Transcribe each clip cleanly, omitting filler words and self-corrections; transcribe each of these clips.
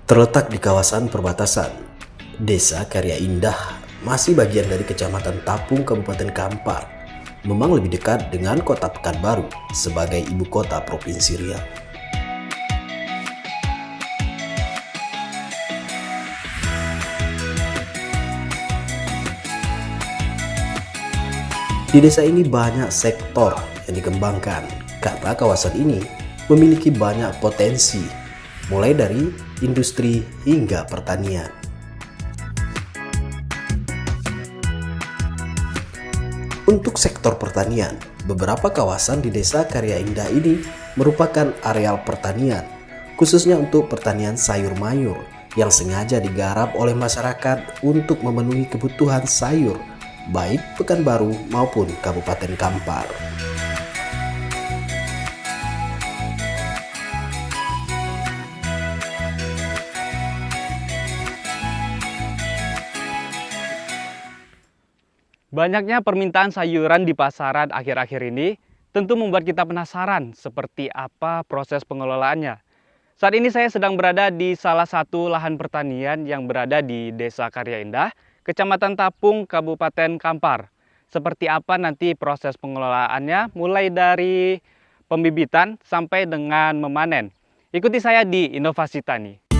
Terletak di kawasan perbatasan, Desa Karya Indah masih bagian dari Kecamatan Tapung, Kabupaten Kampar. Memang lebih dekat dengan kota Pekanbaru sebagai ibu kota Provinsi Riau. Di desa ini banyak sektor yang dikembangkan karena kawasan ini memiliki banyak potensi, mulai dari industri hingga pertanian. Untuk sektor pertanian, beberapa kawasan di Desa Karya Indah ini merupakan areal pertanian, khususnya untuk pertanian sayur mayur yang sengaja digarap oleh masyarakat untuk memenuhi kebutuhan sayur, baik Pekanbaru maupun Kabupaten Kampar. Banyaknya permintaan sayuran di pasaran akhir-akhir ini tentu membuat kita penasaran seperti apa proses pengelolaannya. Saat ini saya sedang berada di salah satu lahan pertanian yang berada di Desa Karya Indah, Kecamatan Tapung, Kabupaten Kampar. Seperti apa nanti proses pengelolaannya mulai dari pembibitan sampai dengan memanen. Ikuti saya di Inovasi Tani.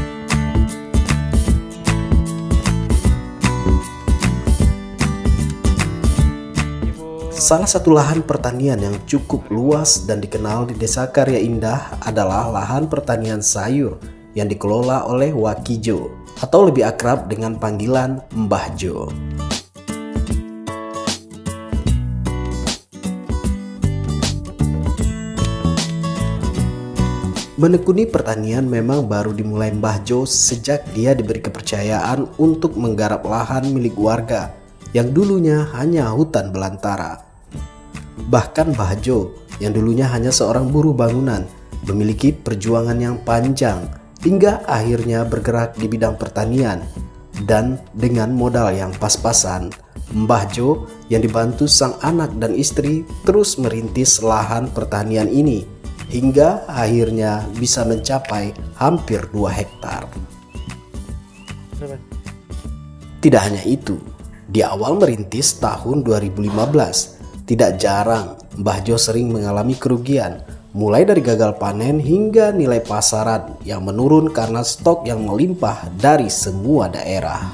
Salah satu lahan pertanian yang cukup luas dan dikenal di Desa Karya Indah adalah lahan pertanian sayur yang dikelola oleh Wakijo atau lebih akrab dengan panggilan Mbah Jo. Menekuni pertanian memang baru dimulai Mbah Jo sejak dia diberi kepercayaan untuk menggarap lahan milik warga yang dulunya hanya hutan belantara. Bahkan Mbah Jo yang dulunya hanya seorang buruh bangunan memiliki perjuangan yang panjang hingga akhirnya bergerak di bidang pertanian, dan dengan modal yang pas-pasan, Mbah Jo yang dibantu sang anak dan istri terus merintis lahan pertanian ini hingga akhirnya bisa mencapai hampir 2 hektar. Tidak hanya itu, di awal merintis tahun 2015, tidak jarang Mbah Jo sering mengalami kerugian, mulai dari gagal panen hingga nilai pasaran yang menurun karena stok yang melimpah dari semua daerah.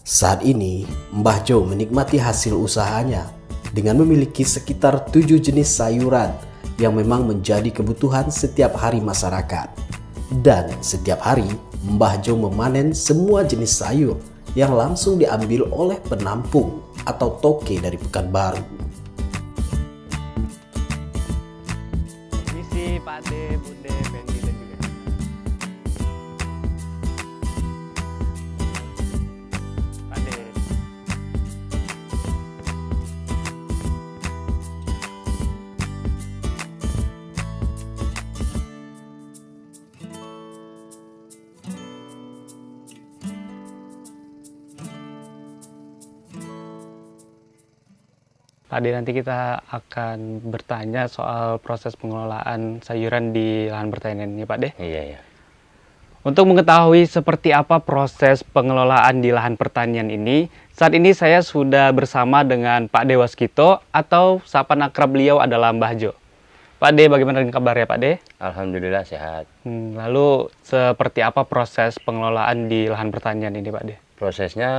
Saat ini, Mbah Jo menikmati hasil usahanya dengan memiliki sekitar 7 jenis sayuran yang memang menjadi kebutuhan setiap hari masyarakat. Dan setiap hari, Mbah Jo memanen semua jenis sayur yang langsung diambil oleh penampung atau toke dari Pekanbaru. Misi Pak De, Bude, Fendi dan juga Pak De. Pak De, nanti kita akan bertanya soal proses pengelolaan sayuran di lahan pertanian ini, Pak De. Iya. Untuk mengetahui seperti apa proses pengelolaan di lahan pertanian ini, saat ini saya sudah bersama dengan Pak De Waskito atau sapaan akrab beliau adalah Mbah Jo. Pak De, bagaimana dengan kabarnya, Pak De? Alhamdulillah sehat. Lalu seperti apa proses pengelolaan di lahan pertanian ini, Pak De? Prosesnya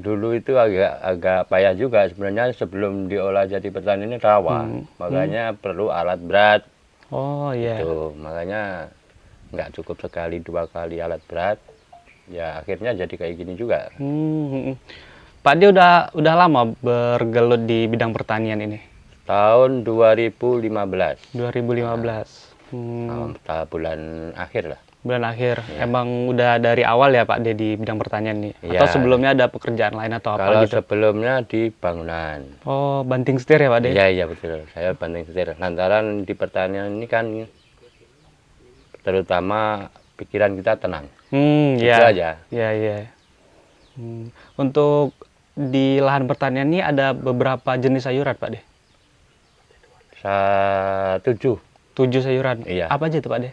dulu itu agak payah juga sebenarnya. Sebelum diolah jadi petani ini rawa, makanya perlu alat berat. Oh iya. Itu makanya nggak cukup sekali 2 kali alat berat. Ya akhirnya jadi kayak gini juga. Pak De udah lama bergelut di bidang pertanian ini? Tahun 2015. 2015. Bulan akhir lah. Bulan akhir. Ya. Emang udah dari awal ya Pak De di bidang pertanian nih? Ya. Atau sebelumnya ada pekerjaan lain atau apa Kalau gitu? sebelumnya di bangunan. Oh, banting setir ya Pak De? Iya betul. Saya banting setir. Lantaran di pertanian ini kan terutama pikiran kita tenang. Itu Iya. aja. Iya. Untuk di lahan pertanian ini ada beberapa jenis sayuran Pak De. 7. 7 sayuran. Iya. Apa aja tuh Pak De?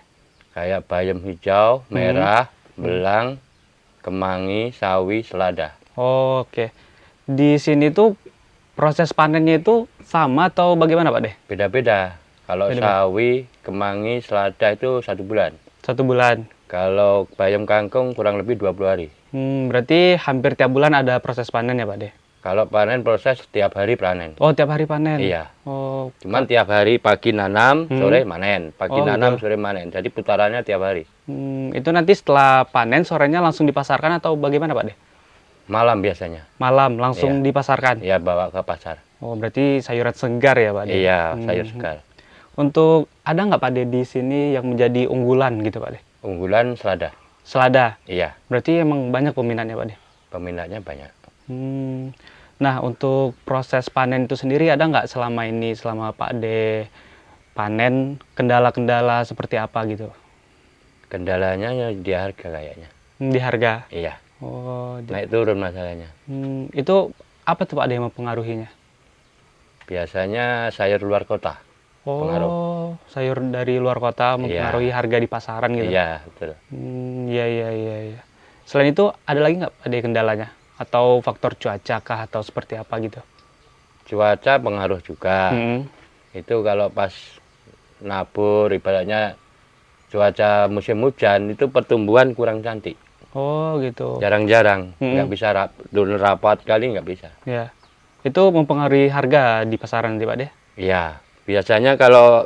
Kayak bayam hijau, merah, belang, kemangi, sawi, selada. Oh, oke. Di sini tuh proses panennya itu sama atau bagaimana Pak De? Beda-beda. Kalau Beda-beda. sawi, kemangi, selada itu 1 bulan. 1 bulan. Kalau bayam kangkung kurang lebih 20 hari. Berarti hampir tiap bulan ada proses panen ya Pak De? Kalau panen proses tiap hari panen. Oh, tiap hari panen? Iya. Oh, Cuman tiap hari pagi nanam, sore manen. Pagi Oh, nanam, gitu. sore manen. Jadi putarannya tiap hari. itu nanti setelah panen sorenya langsung dipasarkan atau bagaimana Pak De? Malam biasanya. Malam langsung dipasarkan? Ya bawa ke pasar. Oh, berarti sayuran segar ya Pak De? Iya, sayur segar. Untuk ada nggak Pak De di sini yang menjadi unggulan gitu Pak De? Unggulan selada. Selada. Iya, Berarti emang banyak peminatnya Pak De? peminatnya banyak. Nah, untuk proses panen itu sendiri ada nggak selama ini, selama Pak De panen, kendala-kendala seperti apa gitu? Kendalanya ya di harga kayaknya. Di harga? Iya, Oh, naik turun masalahnya. itu apa tuh Pak De yang mempengaruhinya? Biasanya sayur luar kota. Pengaruh. Oh, sayur dari luar kota mempengaruhi harga di pasaran gitu? Iya, betul. Iya, iya, iya, iya. Selain itu, ada lagi nggak Pak De kendalanya? Atau faktor cuaca kah, atau seperti apa gitu? Cuaca pengaruh juga. Itu kalau pas nabur, ibaratnya cuaca musim hujan, itu pertumbuhan kurang cantik. Oh, gitu. Jarang-jarang, nggak bisa rapat kali nggak bisa. Ya. Itu mempengaruhi harga di pasaran nanti Pak De? Iya, biasanya kalau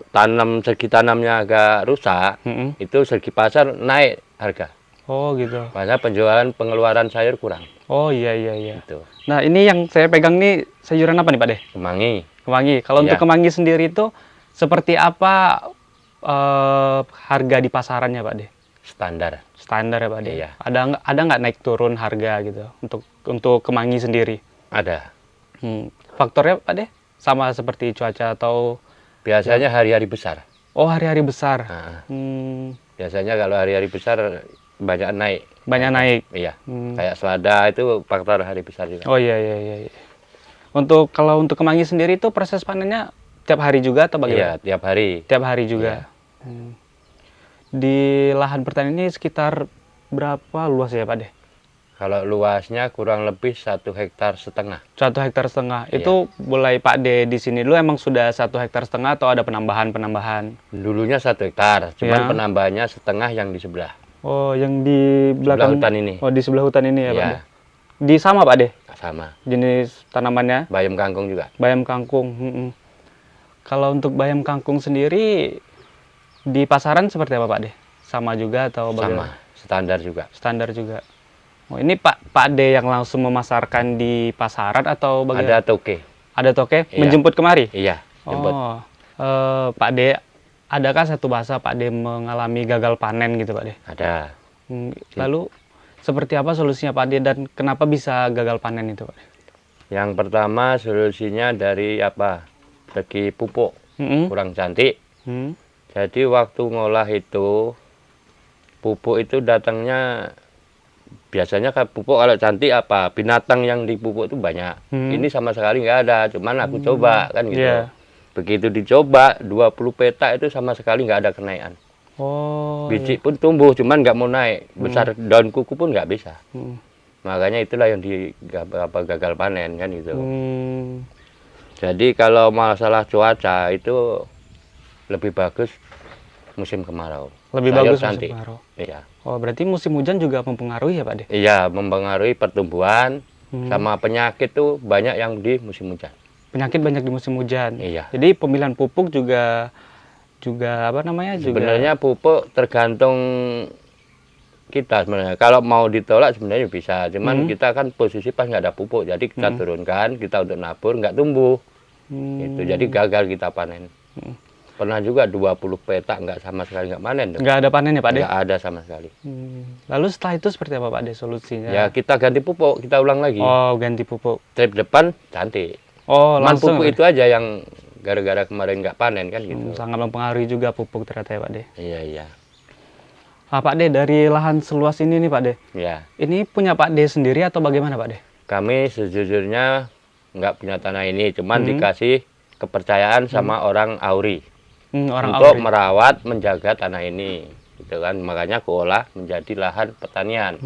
segi tanamnya agak rusak, itu segi pasar naik harga. Oh, gitu. Maka pengeluaran sayur kurang. Oh, iya, iya, iya. Gitu. Nah, ini yang saya pegang nih sayuran apa nih Pak De? Kemangi, Kemangi. Kalau untuk Iya. kemangi sendiri itu seperti apa harga di pasarannya Pak De? standar. Standar ya Pak De? Iya. Ada nggak naik turun harga gitu untuk kemangi sendiri? Ada. Faktornya Pak De? Sama seperti cuaca atau? Biasanya hari-hari besar. Oh, hari-hari besar. Nah, Hmm, biasanya kalau hari-hari besar banyak naik. banyak naik. Iya. Kayak selada itu faktor hari besar juga. Oh, iya, iya, iya, iya. Kalau untuk kemangi sendiri itu proses panennya tiap hari juga atau Iya, bagaimana? tiap hari. Tiap hari juga. Di lahan pertanian ini sekitar berapa luas ya Pak De? Kalau luasnya kurang lebih 1,5 hektar. 1,5 hektar. Iya. Itu mulai Pak De di sini dulu emang sudah 1,5 hektar atau ada penambahan? Dulunya 1 hektar, cuman Ya. penambahannya setengah yang di sebelah. Oh, yang di belakang hutan ini. Oh, di sebelah hutan ini ya Pak Iya. De? Di sama Pak De? Sama. Jenis tanamannya? Bayam kangkung juga. Bayam kangkung. Kalau untuk bayam kangkung sendiri di pasaran seperti apa Pak De? Sama juga atau bagaimana? Sama, standar juga. Standar juga. Oh, ini Pak De yang langsung memasarkan di pasaran atau bagaimana? Ada toke. Ada toke Iya. menjemput kemari? Iya, jemput. Oh, Pak De, adakah satu masa Pak De mengalami gagal panen gitu Pak De? Ada. Lalu seperti apa solusinya Pak De dan kenapa bisa gagal panen itu Pak De? Yang pertama solusinya dari segi pupuk kurang cantik. Jadi waktu ngolah itu pupuk itu datangnya biasanya pupuk kalau cantik binatang yang dipupuk itu banyak. Ini sama sekali nggak ada, cuman aku coba kan gitu. Iya. Begitu dicoba 20 petak itu sama sekali nggak ada kenaikan. Oh, Biji pun tumbuh, cuman nggak mau naik. Besar daun kuku pun nggak bisa. Makanya itulah yang gagal panen kan gitu. Jadi kalau masalah cuaca itu lebih bagus musim kemarau. lebih Sayur bagus cantik. musim kemarau. Iya. Oh, berarti musim hujan juga mempengaruhi ya Pak De? Iya, mempengaruhi pertumbuhan sama penyakit tuh banyak yang di musim hujan. Penyakit banyak di musim hujan. Iya. Jadi pemilihan pupuk juga apa namanya? Sebenarnya pupuk tergantung kita sebenarnya. Kalau mau ditolak sebenarnya bisa, cuman kita kan posisi pas nggak ada pupuk, jadi kita turunkan, kita untuk nabur nggak tumbuh. Gitu. Jadi gagal kita panen. Pernah juga 20 petak nggak sama sekali nggak panen. Nggak ada panen ya Pak De? Nggak ada sama sekali. Lalu setelah itu seperti apa Pak De solusinya? Ya kita ganti pupuk, kita ulang lagi. Oh, ganti pupuk. Trip depan cantik. Oh, Cuman langsung pupuk ya, Pak itu aja yang gara-gara kemarin nggak panen kan De? gitu. Sangat mempengaruhi juga pupuk ternyata ya Pak De. Iya, iya. Pak De, dari lahan seluas ini nih Pak De, Ya, ini punya Pak De sendiri atau bagaimana Pak De? Kami sejujurnya nggak punya tanah ini, cuman dikasih kepercayaan sama orang Auri Orang untuk Auri. merawat, menjaga tanah ini, gitu kan. Makanya kuolah menjadi lahan pertanian.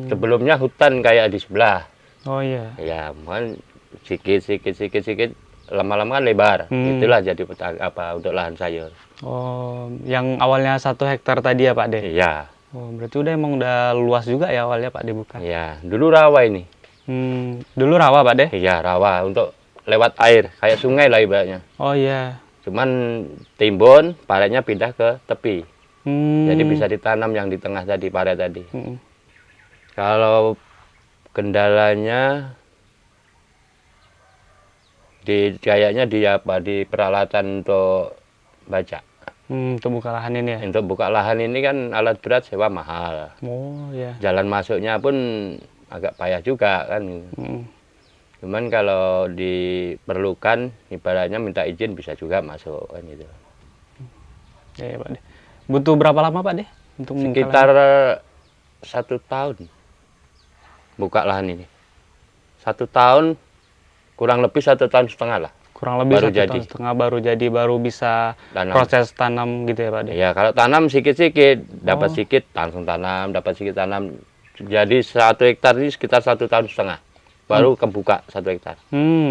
Sebelumnya hutan kayak di sebelah. Oh iya. Ya, mungkin sedikit, lama-lama kan lebar. Itulah jadi untuk lahan sayur. Oh, yang awalnya 1 hektar tadi ya Pak De? Iya, Oh, berarti udah luas juga ya awalnya Pak De buka. iya. Dulu rawa ini. Dulu rawa Pak De? Iya, rawa untuk lewat air, kayak sungai lah ibaratnya. Oh iya. Cuman timbun, paretnya pindah ke tepi. Jadi Hmm. bisa ditanam yang di tengah tadi, paret tadi. Hmm. Kalau kendalanya kayaknya di peralatan untuk baca. Untuk buka lahan ini ya? Untuk buka lahan ini kan alat berat sewa mahal. Oh iya. Jalan masuknya pun agak payah juga kan. Cuman kalau diperlukan, ibaratnya minta izin bisa juga masuk kan gitu. Ya, Pak De. Butuh berapa lama Pak De? Untuk membuka Sekitar lahan? 1 tahun buka lahan ini. 1 tahun, kurang lebih 1,5 tahun lah. Kurang lebih baru 1,5 jadi. tahun baru jadi, baru bisa Tanam. proses tanam gitu ya Pak De? Ya kalau tanam sikit-sikit, dapat sedikit langsung tanam, dapat sedikit tanam. Jadi 1 hektar ini sekitar 1,5 tahun. Baru kebuka 1 hektar.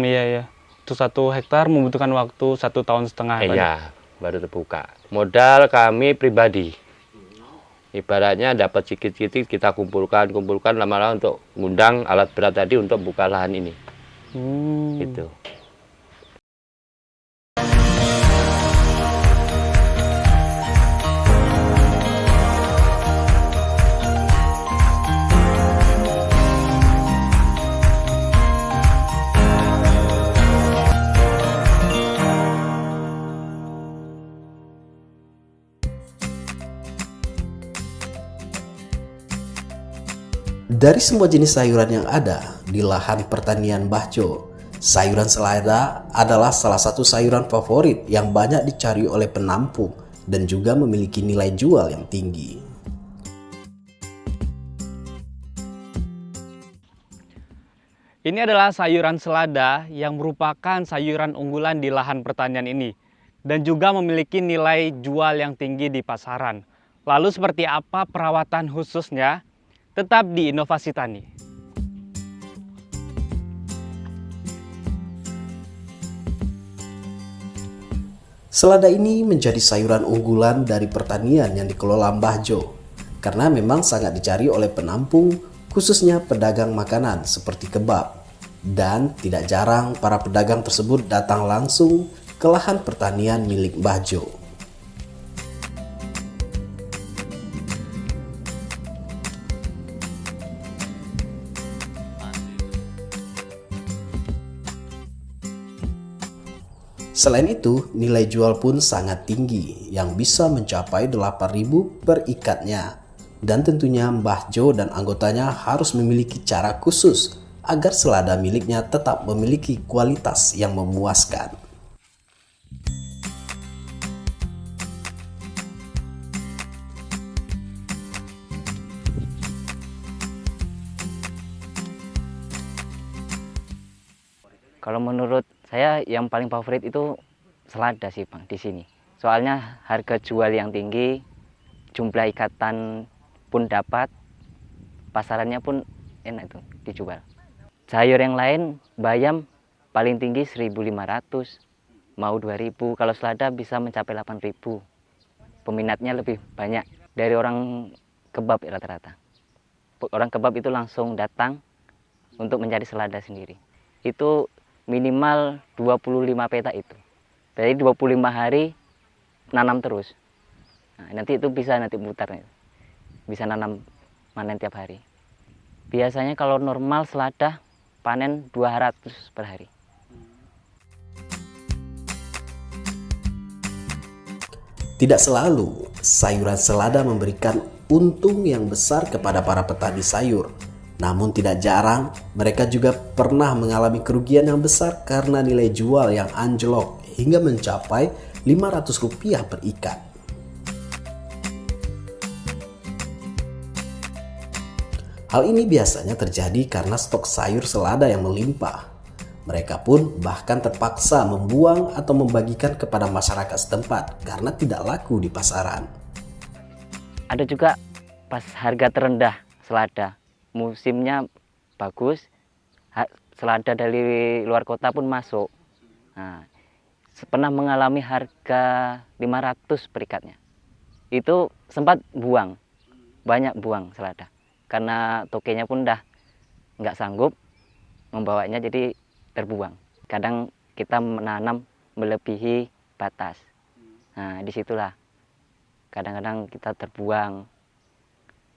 Iya ya. Untuk 1 hektar membutuhkan waktu 1,5 tahun Pak De? Iya, baru terbuka. Modal kami pribadi. Ibaratnya dapat sedikit-sedikit kita kumpulkan lama-lama untuk ngundang alat berat tadi untuk buka lahan ini. Gitu. Dari semua jenis sayuran yang ada di lahan pertanian Mbah Jo, sayuran selada adalah salah satu sayuran favorit yang banyak dicari oleh penampung dan juga memiliki nilai jual yang tinggi. Ini adalah sayuran selada yang merupakan sayuran unggulan di lahan pertanian ini dan juga memiliki nilai jual yang tinggi di pasaran. Lalu seperti apa perawatan khususnya? Tetap di Inovasi Tani. Selada ini menjadi sayuran unggulan dari pertanian yang dikelola Mbah Jo karena memang sangat dicari oleh penampung, khususnya pedagang makanan seperti kebab. Dan tidak jarang para pedagang tersebut datang langsung ke lahan pertanian milik Mbah Jo. Selain itu, nilai jual pun sangat tinggi yang bisa mencapai 8.000 per ikatnya. Dan tentunya Mbah Jo dan anggotanya harus memiliki cara khusus agar selada miliknya tetap memiliki kualitas yang memuaskan. Kalau menurut saya yang paling favorit itu selada sih Bang di sini. Soalnya harga jual yang tinggi, jumlah ikatan pun dapat, pasarannya pun enak tuh dijual. Sayur yang lain, bayam paling tinggi 1.500, mau 2.000. Kalau selada bisa mencapai 8.000. Peminatnya lebih banyak dari orang kebab rata-rata. Orang kebab itu langsung datang untuk mencari selada sendiri. Itu minimal 25 petak itu. Jadi 25 hari nanam terus. Nah, nanti itu bisa nanti mutar. Bisa nanam panen tiap hari. Biasanya kalau normal selada panen 200 per hari. Tidak selalu sayuran selada memberikan untung yang besar kepada para petani sayur. Namun tidak jarang mereka juga pernah mengalami kerugian yang besar karena nilai jual yang anjlok hingga mencapai Rp500 per ikat. Hal ini biasanya terjadi karena stok sayur selada yang melimpah. Mereka pun bahkan terpaksa membuang atau membagikan kepada masyarakat setempat karena tidak laku di pasaran. Ada juga pas harga terendah selada, musimnya bagus, selada dari luar kota pun masuk. Nah, pernah mengalami harga 500 per ikatnya. Itu sempat buang, banyak buang selada. Karena tokenya pun udah nggak sanggup membawanya, jadi terbuang. Kadang kita menanam melebihi batas. Nah, disitulah kadang-kadang kita terbuang.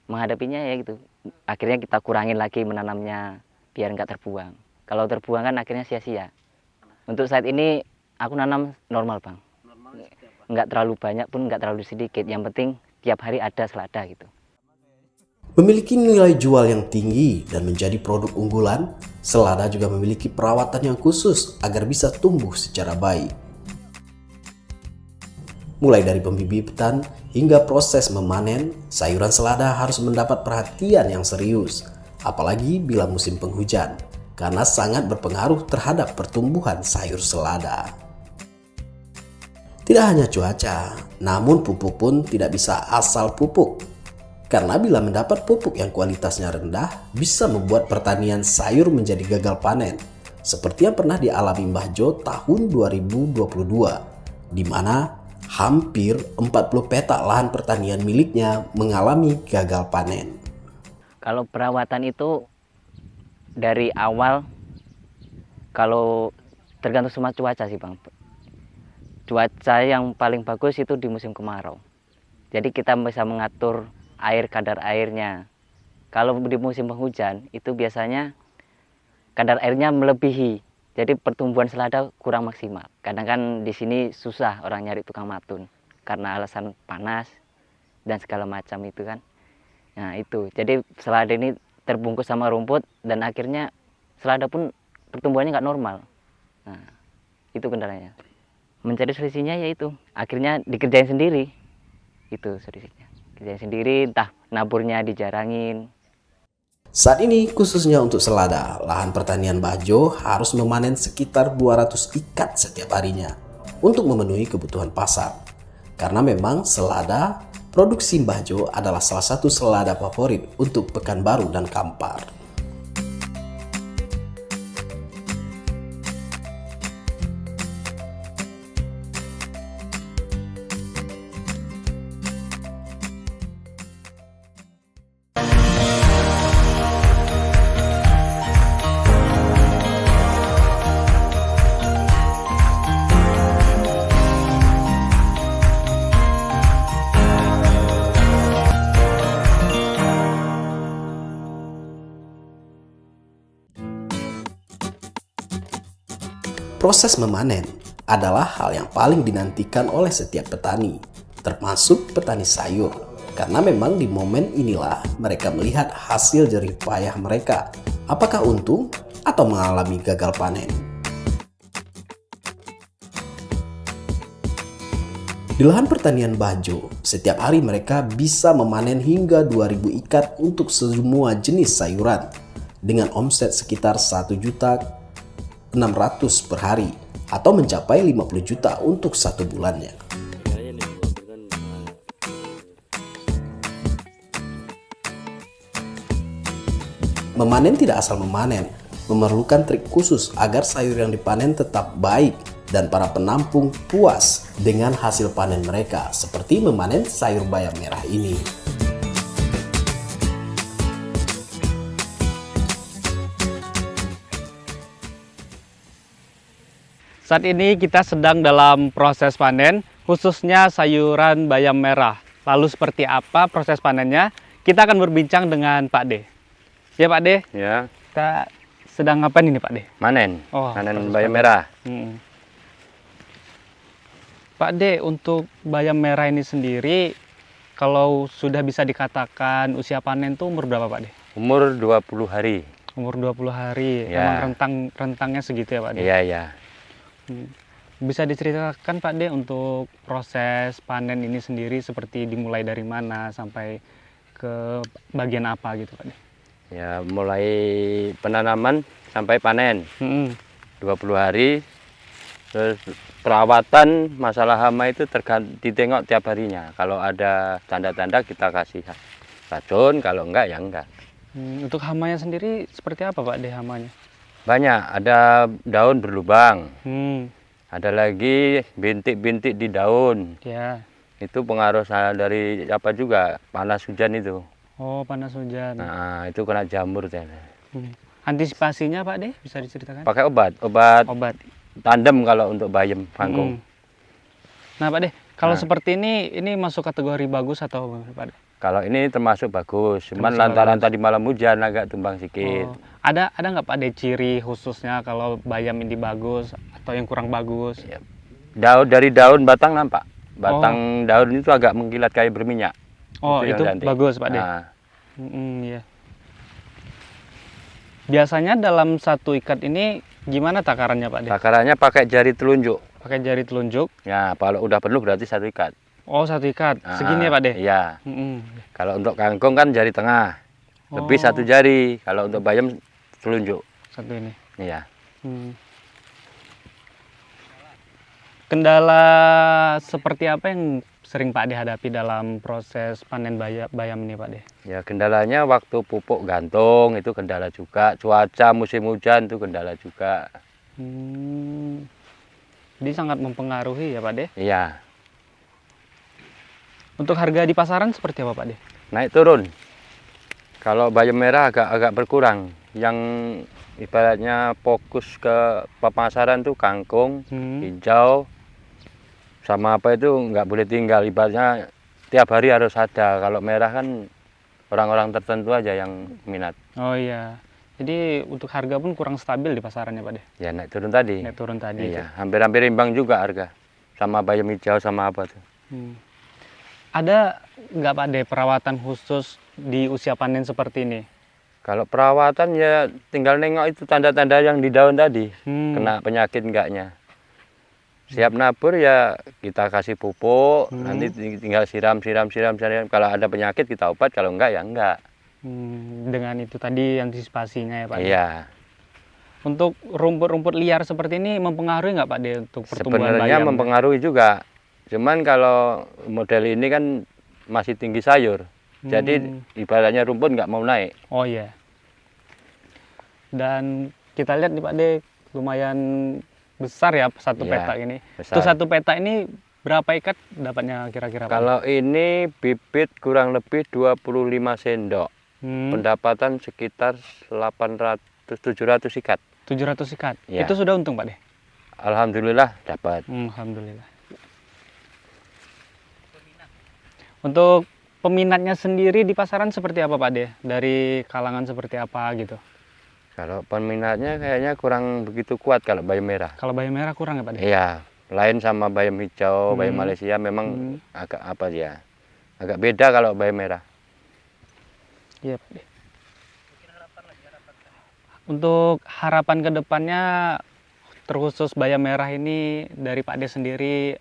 Menghadapinya ya gitu. Akhirnya kita kurangin lagi menanamnya biar nggak terbuang. Kalau terbuang kan akhirnya sia-sia. Untuk saat ini aku nanam normal, Bang. Nggak terlalu banyak pun nggak terlalu sedikit. Yang penting tiap hari ada selada gitu. Memiliki nilai jual yang tinggi dan menjadi produk unggulan, selada juga memiliki perawatan yang khusus agar bisa tumbuh secara baik. Mulai dari pembibitan hingga proses memanen, sayuran selada harus mendapat perhatian yang serius, apalagi bila musim penghujan, karena sangat berpengaruh terhadap pertumbuhan sayur selada. Tidak hanya cuaca, namun pupuk pun tidak bisa asal pupuk. Karena bila mendapat pupuk yang kualitasnya rendah, bisa membuat pertanian sayur menjadi gagal panen. Seperti yang pernah dialami Mbah Jo tahun 2022, di mana hampir 40 petak lahan pertanian miliknya mengalami gagal panen. Kalau perawatan itu dari awal, kalau tergantung sama cuaca sih, Bang. Cuaca yang paling bagus itu di musim kemarau. Jadi kita bisa mengatur kadar airnya. Kalau di musim penghujan itu biasanya kadar airnya melebihi. Jadi pertumbuhan selada kurang maksimal. Kadang kan di sini susah orang nyari tukang matun karena alasan panas dan segala macam itu kan. Nah itu, jadi selada ini terbungkus sama rumput dan akhirnya selada pun pertumbuhannya nggak normal. Nah itu kendalanya. Mencari solusinya yaitu akhirnya dikerjain sendiri. Itu solusinya. Kerjain sendiri, entah naburnya dijarangin. Saat ini khususnya untuk selada, lahan pertanian Mbah Jo harus memanen sekitar 200 ikat setiap harinya untuk memenuhi kebutuhan pasar. Karena memang selada, produksi Mbah Jo adalah salah satu selada favorit untuk Pekanbaru dan Kampar. Proses memanen adalah hal yang paling dinantikan oleh setiap petani, termasuk petani sayur, karena memang di momen inilah mereka melihat hasil jerih payah mereka, apakah untung atau mengalami gagal panen. Di lahan pertanian Mbah Jo, setiap hari mereka bisa memanen hingga 2.000 ikat untuk semua jenis sayuran, dengan omset sekitar 1.600.000 per hari atau mencapai 50 juta untuk satu bulannya. Memanen tidak asal memanen, memerlukan trik khusus agar sayur yang dipanen tetap baik dan para penampung puas dengan hasil panen mereka, seperti memanen sayur bayam merah ini. Saat ini kita sedang dalam proses panen, khususnya sayuran bayam merah. Lalu seperti apa proses panennya? Kita akan berbincang dengan Pak D. Ya Pak D, Ya, kita sedang ngapain ini Pak D? manen. Oh, Manen proses bayam panen. merah. Pak D, untuk bayam merah ini sendiri, kalau sudah bisa dikatakan usia panen tuh umur berapa Pak D? Umur 20 hari. Umur 20 hari, Ya. emang rentangnya segitu ya Pak D? Iya, iya. Bisa diceritakan Pak D untuk proses panen ini sendiri seperti dimulai dari mana sampai ke bagian apa gitu Pak D? Ya mulai penanaman sampai panen 20 hari. Terus perawatan masalah hama itu ditengok tiap harinya. Kalau ada tanda-tanda kita kasih racun, kalau enggak ya enggak. Untuk hamanya sendiri seperti apa Pak deh hamanya? Banyak, ada daun berlubang, Hmm, ada lagi bintik-bintik di daun. ya. Itu pengaruh dari apa juga, panas hujan itu. Oh, panas hujan. Nah, itu kena jamur. Hmm. Antisipasinya Pak deh bisa diceritakan? Pakai obat Obat. tandem kalau untuk bayam kangkung. Nah Pak deh, kalau Nah. seperti ini masuk kategori bagus atau Pak deh? Kalau ini termasuk bagus, cuman Termasuk lantaran bagus. tadi malam hujan agak tumbang sedikit. Oh, ada nggak Pak deh ciri khususnya kalau bayam ini bagus atau yang kurang bagus? Ya. Dari daun batang nampak. Batang daun itu agak mengkilat kayak berminyak. Oh, yang itu cantik. bagus Pak deh. Nah, Iya. Biasanya dalam satu ikat ini gimana takarannya Pak deh? takarannya pakai jari telunjuk. Pakai jari telunjuk. Ya, kalau udah penuh berarti 1 ikat. Oh, satu ikat. Nah, Segini ya Pak deh? Iya. Kalau untuk kangkung kan jari tengah. Lebih Oh. 1 jari. Kalau untuk bayam telunjuk. Satu ini. Iya. Kendala seperti apa yang sering Pak dihadapi dalam proses panen bayam ini Pak deh? Ya, kendalanya waktu pupuk gantung itu kendala juga. Cuaca musim hujan itu kendala juga. Jadi sangat mempengaruhi ya Pak deh. Iya. Untuk harga di pasaran seperti apa Pak deh? Naik turun. Kalau bayam merah agak berkurang. Yang ibaratnya fokus ke pemasaran tuh kangkung, hijau, sama apa itu nggak boleh tinggal. Ibaratnya tiap hari harus ada. Kalau merah kan orang-orang tertentu aja yang minat. Oh iya. Jadi untuk harga pun kurang stabil di pasarannya Pak deh? Ya naik turun tadi. Naik turun tadi. Iya, hampir-hampir imbang juga harga. Sama bayam hijau sama apa tuh. Ada nggak Pak deh perawatan khusus di usia panen seperti ini? Kalau perawatan ya tinggal nengok itu tanda-tanda yang di daun tadi. Kena penyakit enggaknya. Siap nabur ya kita kasih pupuk, nanti tinggal siram. Kalau ada penyakit kita obat, kalau enggak ya enggak. Dengan itu tadi antisipasinya ya Pak? Iya. Untuk rumput-rumput liar seperti ini mempengaruhi nggak Pak De untuk pertumbuhan Sebenarnya bayam? mempengaruhi juga. Cuman kalau model ini kan masih tinggi sayur. Jadi ibaratnya rumput nggak mau naik. Oh iya. Dan kita lihat nih Pak De lumayan besar ya satu Iya, petak ini. besar. Itu satu petak ini berapa ikat dapatnya kira-kira Pak? Kalau ini bibit kurang lebih 25 sendok. Pendapatan sekitar 700 ikat. 700 ikat. Ya. Itu sudah untung Pak De? Alhamdulillah dapat. Alhamdulillah. Untuk peminatnya sendiri di pasaran seperti apa Pak De? Dari kalangan seperti apa gitu? Kalau peminatnya kayaknya kurang begitu kuat kalau bayam merah. Kalau bayam merah kurang ya Pak De? Iya, lain sama bayam hijau, bayam Malaysia memang agak apa ya? Agak beda kalau bayam merah. Iya Pak De. Untuk harapan ke depannya terkhusus bayam merah ini dari Pak De sendiri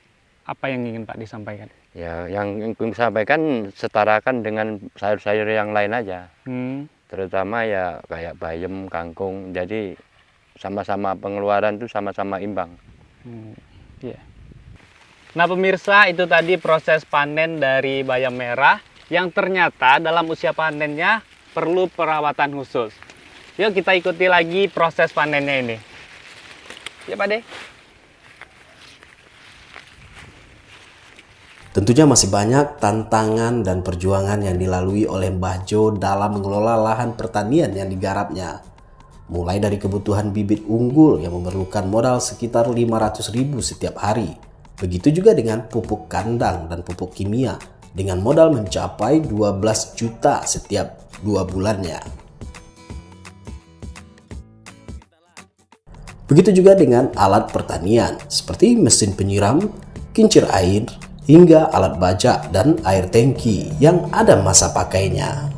apa yang ingin Pak De sampaikan? Ya, yang ingin sampaikan setarakan dengan sayur-sayur yang lain aja. Terutama ya kayak bayam, kangkung. Jadi sama-sama pengeluaran tuh sama-sama imbang. Iya. Nah pemirsa, itu tadi proses panen dari bayam merah yang ternyata dalam usia panennya perlu perawatan khusus. Yuk kita ikuti lagi proses panennya ini. Ya Pak De. Tentunya masih banyak tantangan dan perjuangan yang dilalui oleh Mbah Jo dalam mengelola lahan pertanian yang digarapnya. Mulai dari kebutuhan bibit unggul yang memerlukan modal sekitar 500.000 setiap hari. Begitu juga dengan pupuk kandang dan pupuk kimia dengan modal mencapai 12 juta setiap 2 bulannya. Begitu juga dengan alat pertanian seperti mesin penyiram, kincir air, hingga alat bajak dan air tangki yang ada masa pakainya.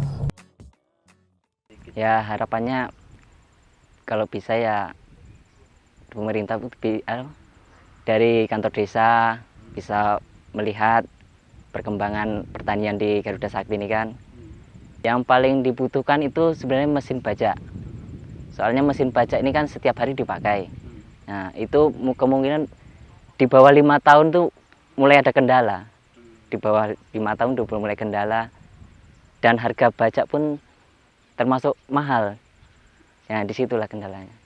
Ya harapannya kalau bisa ya pemerintah dari kantor desa bisa melihat perkembangan pertanian di Garuda Sakti ini kan. Yang paling dibutuhkan itu sebenarnya mesin bajak. Soalnya mesin bajak ini kan setiap hari dipakai. Nah, itu kemungkinan di bawah 5 tahun tuh mulai ada kendala. Di bawah 5 tahun udah mulai kendala. Dan harga bajak pun termasuk mahal. Nah, disitulah kendalanya.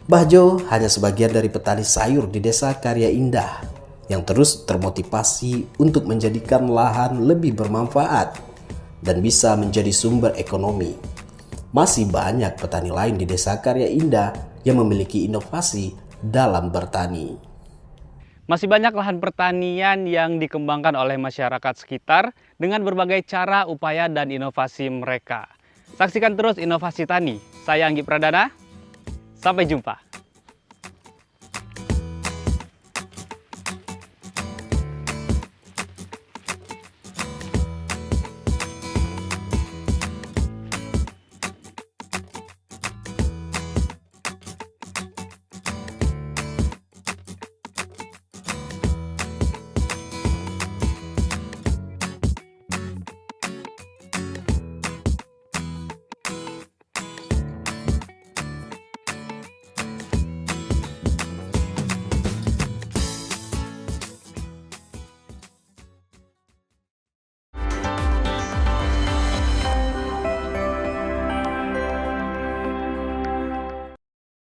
Bahjo hanya sebagian dari petani sayur di Desa Karya Indah yang terus termotivasi untuk menjadikan lahan lebih bermanfaat dan bisa menjadi sumber ekonomi. Masih banyak petani lain di Desa Karya Indah yang memiliki inovasi dalam bertani. Masih banyak lahan pertanian yang dikembangkan oleh masyarakat sekitar dengan berbagai cara, upaya, dan inovasi mereka. Saksikan terus Inovasi Tani. Saya Anggi Pradana, sampai jumpa.